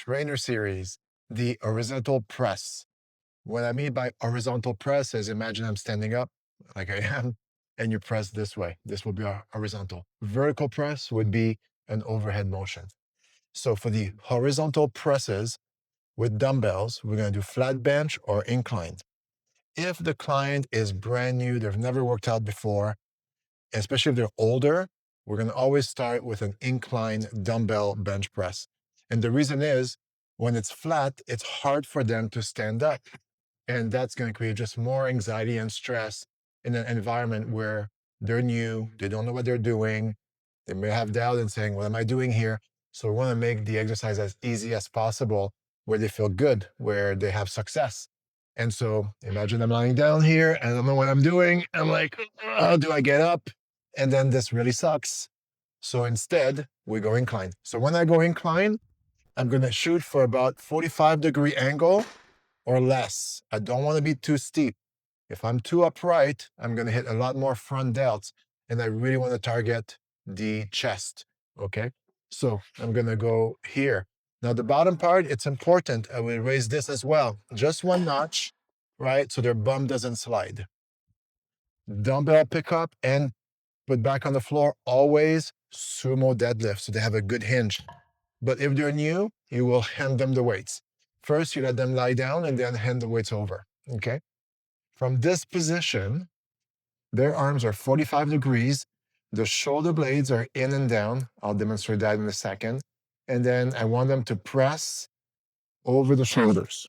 trainer series, the horizontal press. What I mean by horizontal press is imagine I'm standing up like I am, and you press this way. This will be our horizontal. Vertical press would be an overhead motion. So for the horizontal presses with dumbbells, we're going to do flat bench or inclined. If the client is brand new, they've never worked out before, especially if they're older, we're going to always start with an incline dumbbell bench press. And the reason is when it's flat, it's hard for them to stand up. And that's going to create just more anxiety and stress in an environment where they're new, they don't know what they're doing. They may have doubt and saying, what am I doing here? So we want to make the exercise as easy as possible where they feel good, where they have success. And so imagine I'm lying down here. I don't know what I'm doing. I'm like, how do I get up? And then this really sucks. So instead, we go incline. So when I go incline, I'm going to shoot for about 45-degree angle or less. I don't want to be too steep. If I'm too upright, I'm going to hit a lot more front delts, and I really want to target the chest. Okay. So I'm going to go here. Now, the bottom part, it's important. I will raise this as well. Just one notch, right? So their bum doesn't slide. Dumbbell pickup and put back on the floor, always sumo deadlift. So they have a good hinge. But if they're new, you will hand them the weights. First, you let them lie down and then hand the weights over. Okay. From this position, their arms are 45 degrees. The shoulder blades are in and down. I'll demonstrate that in a second. And then I want them to press over the shoulders.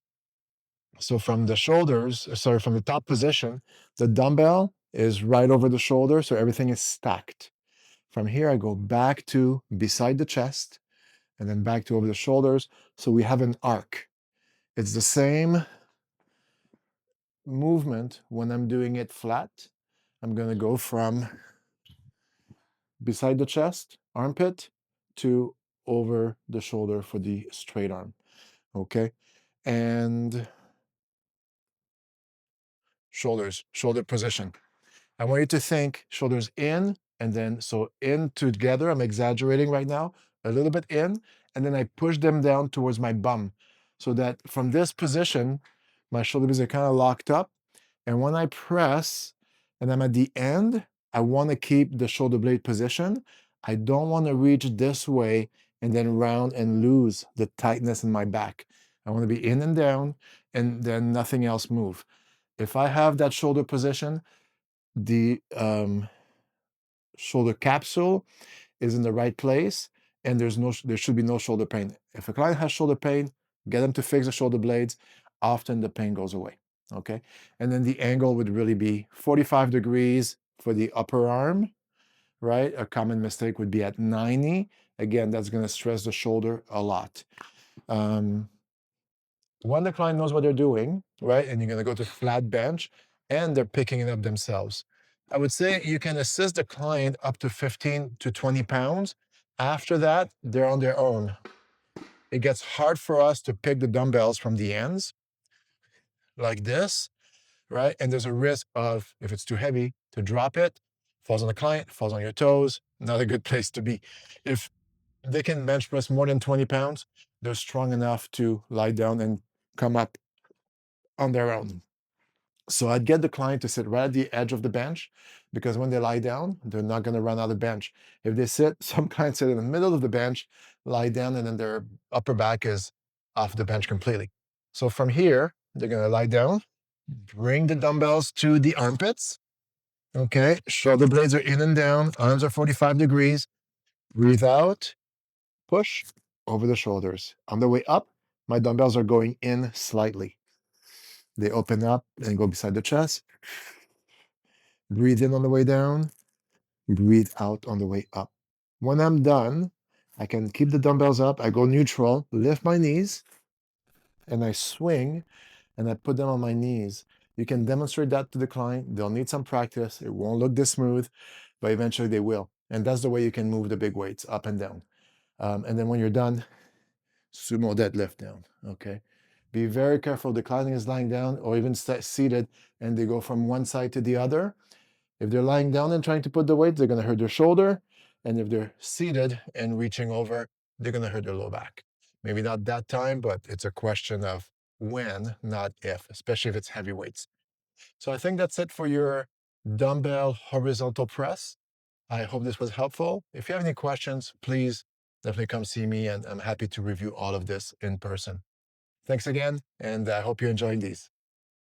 So from the shoulders, from the top position, the dumbbell is right over the shoulder. So everything is stacked. From here, I go back to beside the chest and then back to over the shoulders. So we have an arc. It's the same movement when I'm doing it flat. I'm going to go from beside the chest, armpit, to over the shoulder for the straight arm. Okay. And shoulders, shoulder position. I want you to think shoulders in and then so in together. I'm exaggerating right now, a little bit in, and then I push them down towards my bum so that from this position, my shoulders are kind of locked up. And when I press and I'm at the end, I want to keep the shoulder blade position. I don't want to reach this way and then round and lose the tightness in my back. I want to be in and down and then nothing else move. If I have that shoulder position, the shoulder capsule is in the right place and there should be no shoulder pain. If a client has shoulder pain, get them to fix the shoulder blades. Often the pain goes away. Okay. And then the angle would really be 45 degrees for the upper arm, right? A common mistake would be at 90. Again, that's going to stress the shoulder a lot. When the client knows what they're doing, right, and you're going to go to flat bench and they're picking it up themselves, I would say you can assist the client up to 15 to 20 pounds. After that, they're on their own. It gets hard for us to pick the dumbbells from the ends like this, right? And there's a risk of, if it's too heavy, to drop it, falls on the client, falls on your toes. Not a good place to be. If they can bench press more than 20 pounds, they're strong enough to lie down and come up on their own. So I'd get the client to sit right at the edge of the bench because when they lie down, they're not going to run out of bench. If they sit, some clients sit in the middle of the bench, lie down, and then their upper back is off the bench completely. So from here, they're going to lie down, bring the dumbbells to the armpits. Okay, shoulder blades are in and down, arms are 45 degrees. Breathe out, push over the shoulders. On the way up, my dumbbells are going in slightly. They open up and go beside the chest. Breathe in on the way down. Breathe out on the way up. When I'm done, I can keep the dumbbells up. I go neutral, lift my knees, and I swing, and I put them on my knees. You can demonstrate that to the client. They'll need some practice. It won't look this smooth, but eventually they will. And that's the way you can move the big weights up and down. And then when you're done, sumo deadlift down, okay? Be very careful. The client is lying down or even seated and they go from one side to the other. If they're lying down and trying to put the weight, they're going to hurt their shoulder. And if they're seated and reaching over, they're going to hurt their low back. Maybe not that time, but it's a question of when, not if, especially if it's heavy weights. So I think that's it for your dumbbell horizontal press. I hope this was helpful. If you have any questions, please definitely come see me, and I'm happy to review all of this in person. Thanks again, and I hope you're enjoying these.